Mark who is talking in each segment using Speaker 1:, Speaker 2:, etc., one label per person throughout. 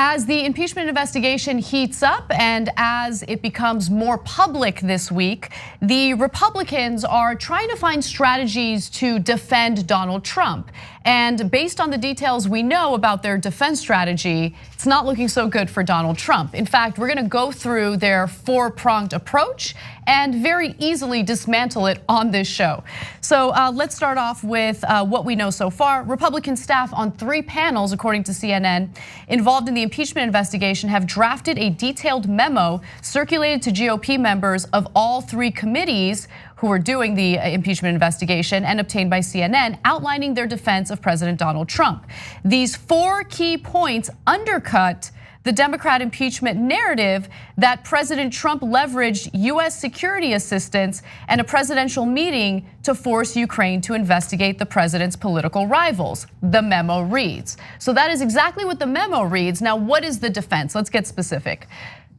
Speaker 1: As the impeachment investigation heats up and as it becomes more public this week, the Republicans are trying to find strategies to defend Donald Trump. And based on the details we know about their defense strategy, it's not looking so good for Donald Trump. In fact, we're gonna go through their four-pronged approach and very easily dismantle it on this show. So let's start off with what we know so far. Republican staff on 3 panels, according to CNN, involved in the impeachment investigation have drafted a detailed memo circulated to GOP members of all 3 committees who are doing the impeachment investigation and obtained by CNN, outlining their defense of President Donald Trump. These 4 key points undercut the Democrat impeachment narrative that President Trump leveraged US security assistance and a presidential meeting to force Ukraine to investigate the president's political rivals, the memo reads. So that is exactly what the memo reads. Now, what is the defense? Let's get specific.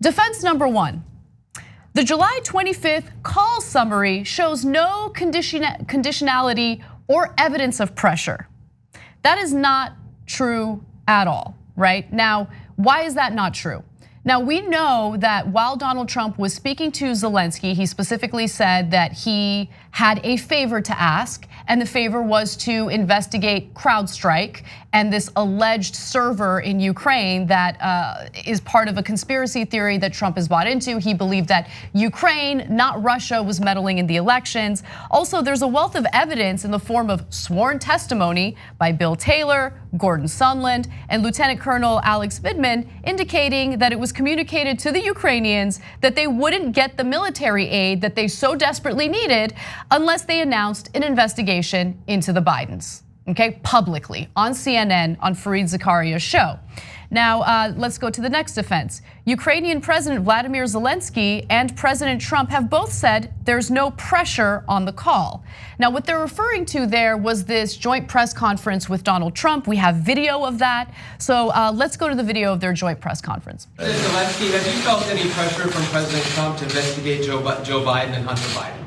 Speaker 1: Defense number 1. The July 25th call summary shows no conditionality or evidence of pressure. That is not true at all, right? Now, why is that not true? Now, we know that while Donald Trump was speaking to Zelensky, he specifically said that he had a favor to ask, and the favor was to investigate CrowdStrike and this alleged server in Ukraine that is part of a conspiracy theory that Trump has bought into. He believed that Ukraine, not Russia, was meddling in the elections. Also, there's a wealth of evidence in the form of sworn testimony by Bill Taylor, Gordon Sondland, and Lieutenant Colonel Alex Vidman, indicating that it was communicated to the Ukrainians that they wouldn't get the military aid that they so desperately needed unless they announced an investigation into the Bidens, okay, publicly on CNN on Fareed Zakaria's show. Now, let's go to the next defense. Ukrainian President Vladimir Zelensky and President Trump have both said there's no pressure on the call. Now, what they're referring to there was this joint press conference with Donald Trump. We have video of that. So let's go to the video of their joint press conference.
Speaker 2: President Zelensky, have you felt any pressure from President Trump to investigate Joe Biden and Hunter Biden?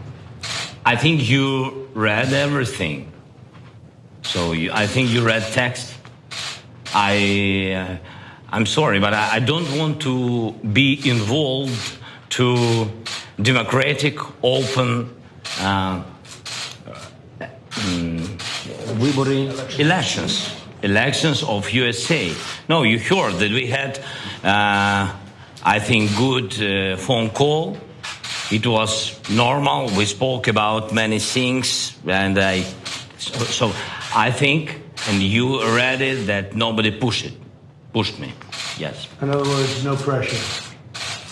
Speaker 3: I think you read everything. So I think you read text. I'm sorry, but I don't want to be involved to democratic, open elections of USA. No, you heard that we had, I think, good phone call. It was normal. We spoke about many things, and so I think, and you read it, that nobody pushed me. Yes.
Speaker 4: In other words, no pressure.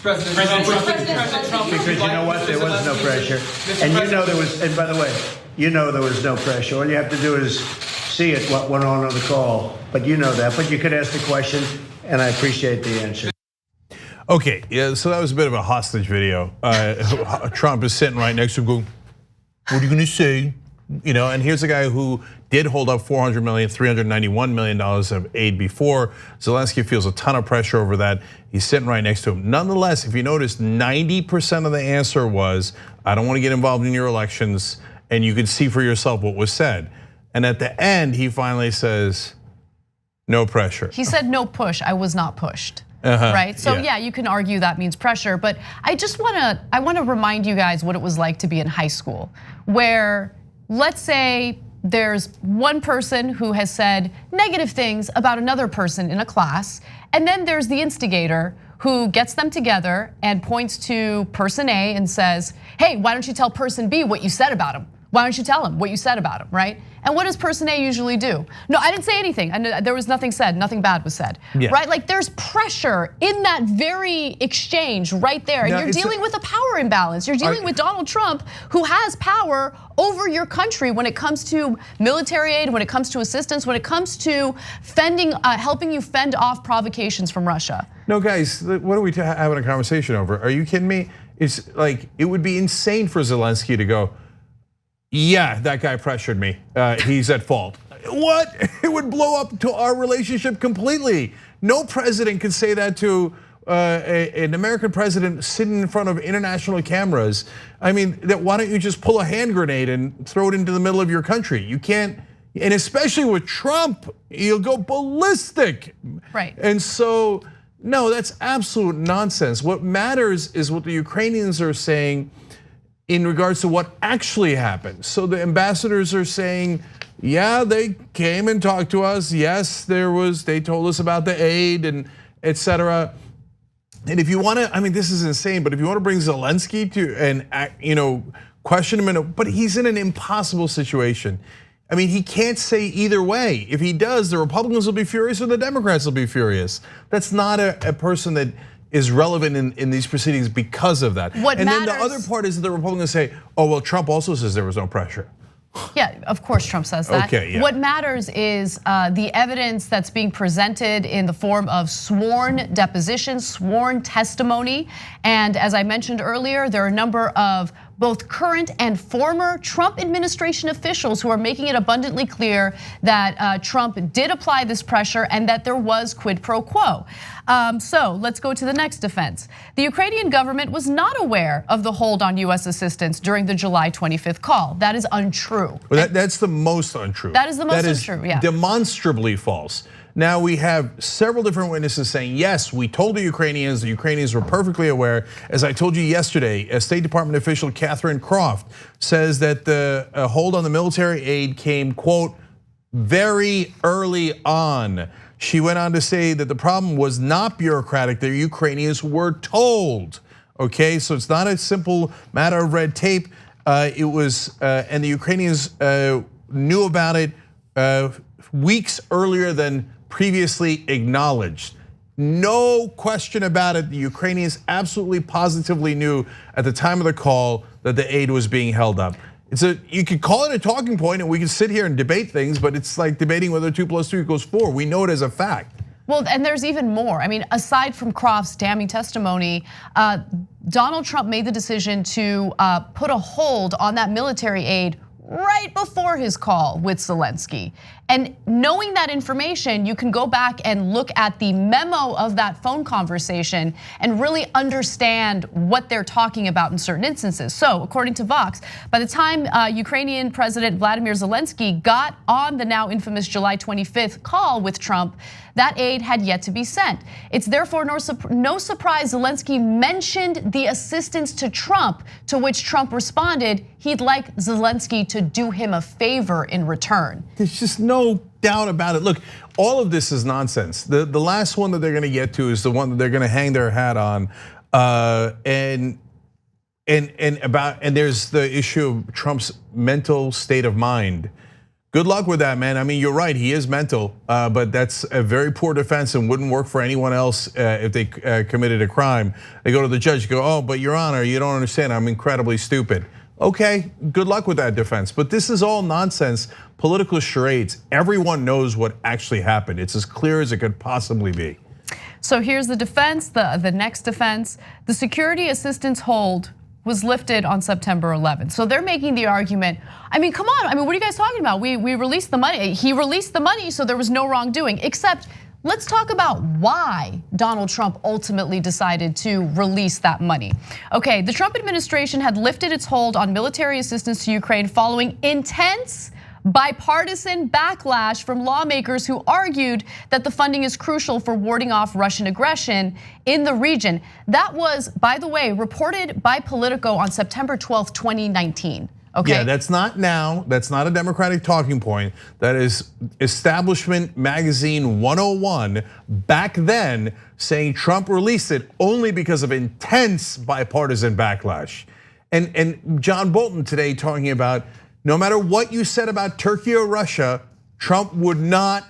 Speaker 2: President Trump.
Speaker 4: Because you know what? There was no pressure. And you know there was, and by the way, you know there was no pressure. All you have to do is see it, what went on the call. But you know that. But you could ask the question, and I appreciate the answer.
Speaker 5: Okay, yeah, so that was a bit of a hostage video. Trump is sitting right next to him going, what are you gonna say? You know, and here's a guy who did hold up $400 million, $391 million of aid before. Zelensky feels a ton of pressure over that. He's sitting right next to him. Nonetheless, if you notice, 90% of the answer was, I don't want to get involved in your elections, and you can see for yourself what was said. And at the end, he finally says, no pressure.
Speaker 1: He said no push, I was not pushed. Right, so yeah, you can argue that means pressure, but I want to remind you guys what it was like to be in high school, where let's say there's one person who has said negative things about another person in a class, and then there's the instigator who gets them together and points to person A and says, hey, why don't you tell person B what you said about him? Why don't you tell him what you said about him, right? And what does person A usually do? No, I didn't say anything. There was nothing said, nothing bad was said, right? Like there's pressure in that very exchange right there. And you're dealing with a power imbalance. You're dealing with Donald Trump, who has power over your country when it comes to military aid, when it comes to assistance, when it comes to helping you fend off provocations from Russia.
Speaker 5: No, guys, what are we having a conversation over? Are you kidding me? It's like, it would be insane for Zelensky to go, yeah, that guy pressured me. He's at fault. What? It would blow up to our relationship completely. No president could say that to an American president sitting in front of international cameras. I mean, why don't you just pull a hand grenade and throw it into the middle of your country? You can't, and especially with Trump, you'll go ballistic.
Speaker 1: Right.
Speaker 5: And so No, that's absolute nonsense. What matters is what the Ukrainians are saying in regards to what actually happened. So the ambassadors are saying, yeah, they came and talked to us. Yes, they told us about the aid and etc. And if you want to, I mean, this is insane, but if you want to bring Zelensky to and question him, but he's in an impossible situation. I mean, he can't say either way. If he does, the Republicans will be furious or the Democrats will be furious. That's not a person that is relevant in these proceedings because of that. Then the other part is that the Republicans say, oh, well, Trump also says there was no pressure.
Speaker 1: Yeah, of course Trump says that.
Speaker 5: Okay, yeah.
Speaker 1: What matters is the evidence that's being presented in the form of sworn depositions, sworn testimony. And as I mentioned earlier, there are a number of both current and former Trump administration officials who are making it abundantly clear that Trump did apply this pressure and that there was quid pro quo. So let's go to the next defense. The Ukrainian government was not aware of the hold on US assistance during the July 25th call. That is untrue.
Speaker 5: Well, that's the most untrue.
Speaker 1: That is the most untrue, yeah.
Speaker 5: Demonstrably false. Now we have several different witnesses saying, yes, we told the Ukrainians were perfectly aware. As I told you yesterday, a State Department official, Catherine Croft, says that the hold on the military aid came, quote, very early on. She went on to say that the problem was not bureaucratic, the Ukrainians were told. Okay, so it's not a simple matter of red tape. It was, and the Ukrainians knew about it weeks earlier than previously acknowledged. No question about it, the Ukrainians absolutely positively knew at the time of the call that the aid was being held up. You could call it a talking point and we can sit here and debate things, but it's like debating whether 2 + 2 = 4. We know it as a fact.
Speaker 1: Well, and there's even more. I mean, aside from Croft's damning testimony, Donald Trump made the decision to put a hold on that military aid right before his call with Zelensky. And knowing that information, you can go back and look at the memo of that phone conversation and really understand what they're talking about in certain instances. So according to Vox, by the time Ukrainian President Vladimir Zelensky got on the now infamous July 25th call with Trump, that aid had yet to be sent. It's therefore no surprise Zelensky mentioned the assistance to Trump, to which Trump responded he'd like Zelensky to do him a favor in return.
Speaker 5: There's just no doubt about it. Look, all of this is nonsense. The last one that they're gonna get to is the one that they're gonna hang their hat on. And there's the issue of Trump's mental state of mind. Good luck with that, man. I mean, you're right, he is mental, but that's a very poor defense and wouldn't work for anyone else if they committed a crime. They go to the judge, go, oh, but Your Honor, you don't understand, I'm incredibly stupid. Okay, good luck with that defense, but this is all nonsense, political charades. Everyone knows what actually happened. It's as clear as it could possibly be.
Speaker 1: So here's the defense, the next defense. The security assistance hold was lifted on September 11th. So they're making the argument, I mean, come on, I mean, what are you guys talking about? We released the money, he released the money, so there was no wrongdoing, except let's talk about why Donald Trump ultimately decided to release that money. Okay, the Trump administration had lifted its hold on military assistance to Ukraine following intense bipartisan backlash from lawmakers who argued that the funding is crucial for warding off Russian aggression in the region. That was, by the way, reported by Politico on September 12th, 2019. Okay.
Speaker 5: Yeah, that's not now, that's not a Democratic talking point. That is Establishment Magazine 101 back then saying Trump released it only because of intense bipartisan backlash. And John Bolton today talking about no matter what you said about Turkey or Russia, Trump would not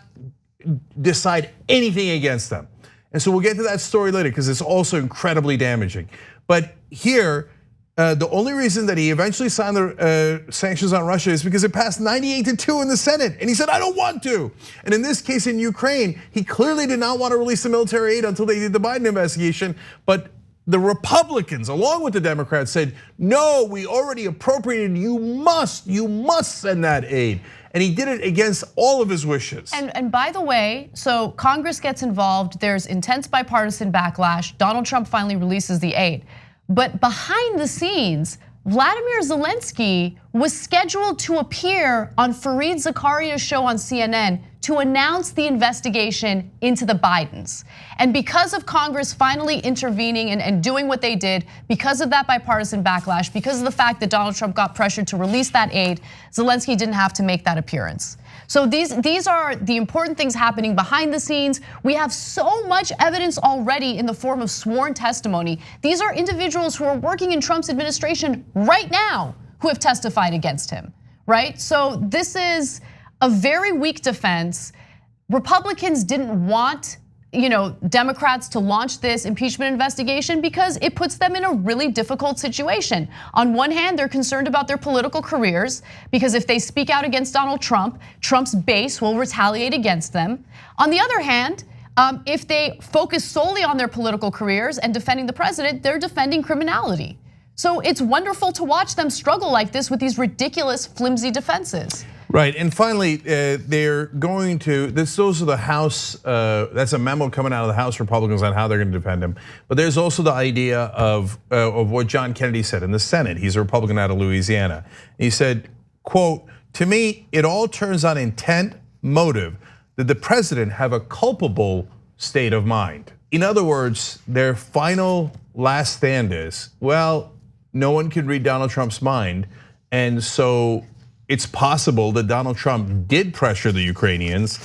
Speaker 5: decide anything against them. And so we'll get to that story later because it's also incredibly damaging. But here, the only reason that he eventually signed the sanctions on Russia is because it passed 98-2 in the Senate. And he said, I don't want to. And in this case in Ukraine, he clearly did not want to release the military aid until they did the Biden investigation. But the Republicans, along with the Democrats, said, no, we already appropriated, you must send that aid. And he did it against all of his wishes.
Speaker 1: And by the way, so Congress gets involved, there's intense bipartisan backlash, Donald Trump finally releases the aid. But behind the scenes, Vladimir Zelensky was scheduled to appear on Fareed Zakaria's show on CNN to announce the investigation into the Bidens. And because of Congress finally intervening and doing what they did, because of that bipartisan backlash, because of the fact that Donald Trump got pressured to release that aid, Zelensky didn't have to make that appearance. So these are the important things happening behind the scenes. We have so much evidence already in the form of sworn testimony. These are individuals who are working in Trump's administration right now who have testified against him, right? So this is a very weak defense. Republicans didn't want Democrats to launch this impeachment investigation because it puts them in a really difficult situation. On one hand, they're concerned about their political careers because if they speak out against Donald Trump, Trump's base will retaliate against them. On the other hand, if they focus solely on their political careers and defending the president, they're defending criminality. So it's wonderful to watch them struggle like this with these ridiculous, flimsy defenses.
Speaker 5: Right, and finally, they're going to, those are the House, that's a memo coming out of the House Republicans on how they're gonna defend him. But there's also the idea of what John Kennedy said in the Senate. He's a Republican out of Louisiana. He said, quote, "To me, it all turns on intent, motive. Did the president have a culpable state of mind?" In other words, their final last stand is, well, no one can read Donald Trump's mind. And so it's possible that Donald Trump did pressure the Ukrainians,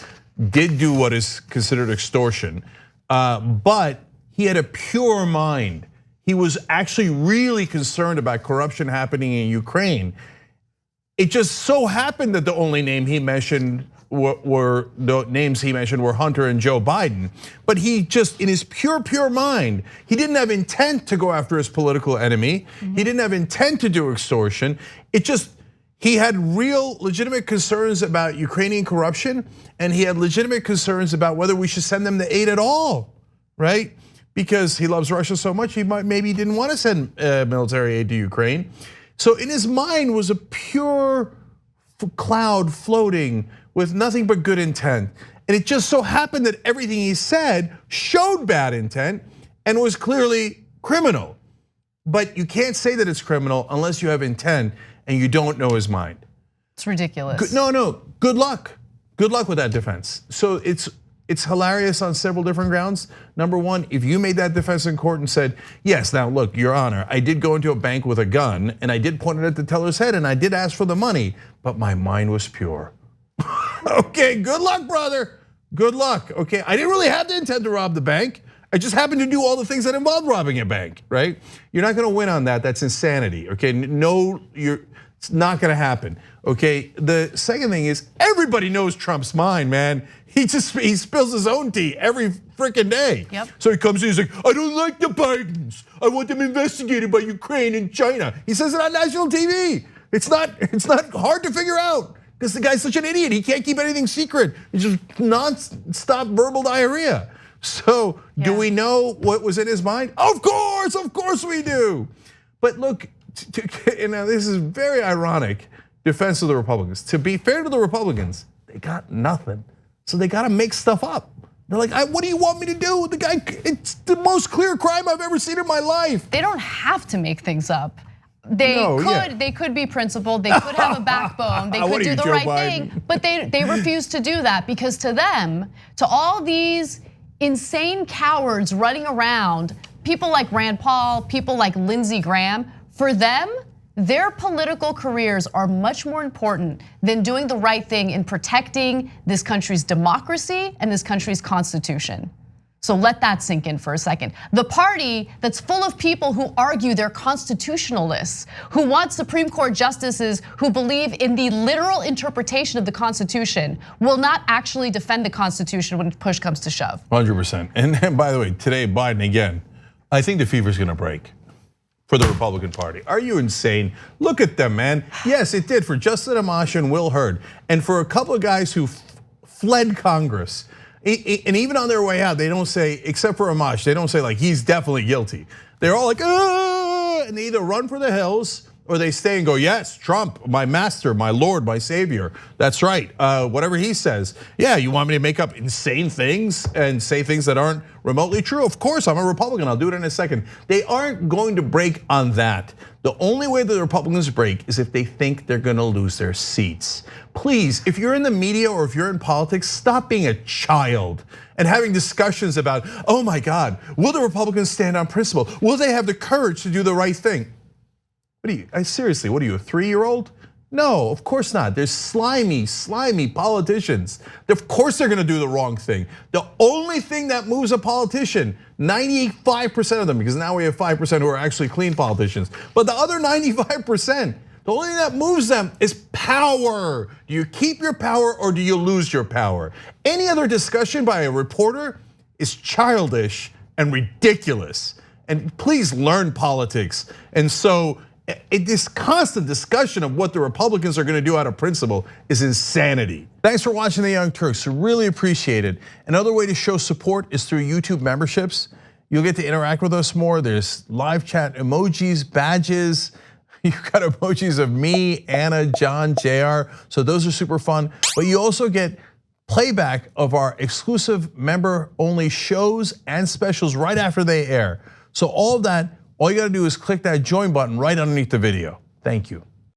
Speaker 5: did do what is considered extortion, but he had a pure mind. He was actually really concerned about corruption happening in Ukraine. It just so happened that the only name he mentioned were Hunter and Joe Biden. But he just, in his pure mind, he didn't have intent to go after his political enemy. He didn't have intent to do extortion. He had real legitimate concerns about Ukrainian corruption, and he had legitimate concerns about whether we should send them the aid at all, right? Because he loves Russia so much, maybe he didn't want to send military aid to Ukraine. So in his mind was a pure cloud floating with nothing but good intent. And it just so happened that everything he said showed bad intent and was clearly criminal. But you can't say that it's criminal unless you have intent and you don't know his mind.
Speaker 1: It's ridiculous.
Speaker 5: No, good luck. Good luck with that defense. So it's hilarious on several different grounds. Number one, if you made that defense in court and said, yes, now look, Your Honor, I did go into a bank with a gun and I did point it at the teller's head and I did ask for the money, but my mind was pure. Okay, good luck, brother. Good luck, okay? I didn't really have the intent to rob the bank. I just happened to do all the things that involve robbing a bank, right? You're not gonna win on that, that's insanity, okay? No, it's not gonna happen, okay? The second thing is, everybody knows Trump's mind, man. He spills his own tea every freaking day.
Speaker 1: Yep.
Speaker 5: So he comes in, he's like, I don't like the Bidens. I want them investigated by Ukraine and China. He says it on national TV. It's not hard to figure out. Because the guy's such an idiot, he can't keep anything secret. It's just non-stop verbal diarrhea. So do we know what was in his mind? Of course we do. But look, this is very ironic defense of the Republicans. To be fair to the Republicans, they got nothing. So they gotta make stuff up. They're like, what do you want me to do? The guy, it's the most clear crime I've ever seen in my life.
Speaker 1: They don't have to make things up. They could be principled, they could have a backbone, they could do the right thing, but they refuse to do that because to them, to all these insane cowards running around, people like Rand Paul, people like Lindsey Graham, for them, their political careers are much more important than doing the right thing in protecting this country's democracy and this country's constitution. So let that sink in for a second. The party that's full of people who argue they're constitutionalists, who want Supreme Court justices who believe in the literal interpretation of the Constitution, will not actually defend the Constitution when push comes to shove.
Speaker 5: 100%. And by the way, today, Biden again, I think the fever's gonna break for the Republican Party. Are you insane? Look at them, man. Yes, it did for Justin Amash and Will Hurd, and for a couple of guys who fled Congress. And even on their way out, they don't say, except for Amash, they don't say like he's definitely guilty. They're all like, and they either run for the hills or they stay and go, yes, Trump, my master, my Lord, my savior. That's right, whatever he says. Yeah, you want me to make up insane things and say things that aren't remotely true? Of course, I'm a Republican, I'll do it in a second. They aren't going to break on that. The only way that the Republicans break is if they think they're gonna lose their seats. Please, if you're in the media or if you're in politics, stop being a child and having discussions about, oh my God, will the Republicans stand on principle? Will they have the courage to do the right thing? What are you, seriously, what are you, a 3-year-old? No, of course not. There's slimy politicians. Of course they're gonna do the wrong thing. The only thing that moves a politician, 95% of them, because now we have 5% who are actually clean politicians, but the other 95%, the only thing that moves them is power. Do you keep your power or do you lose your power? Any other discussion by a reporter is childish and ridiculous. And please learn politics. And so, this constant discussion of what the Republicans are gonna do out of principle is insanity. Thanks for watching The Young Turks, really appreciate it. Another way to show support is through YouTube memberships. You'll get to interact with us more. There's live chat emojis, badges. You've got emojis of me, Anna, John, JR, so those are super fun. But you also get playback of our exclusive member-only shows and specials right after they air. So all of that, all you gotta do is click that join button right underneath the video. Thank you.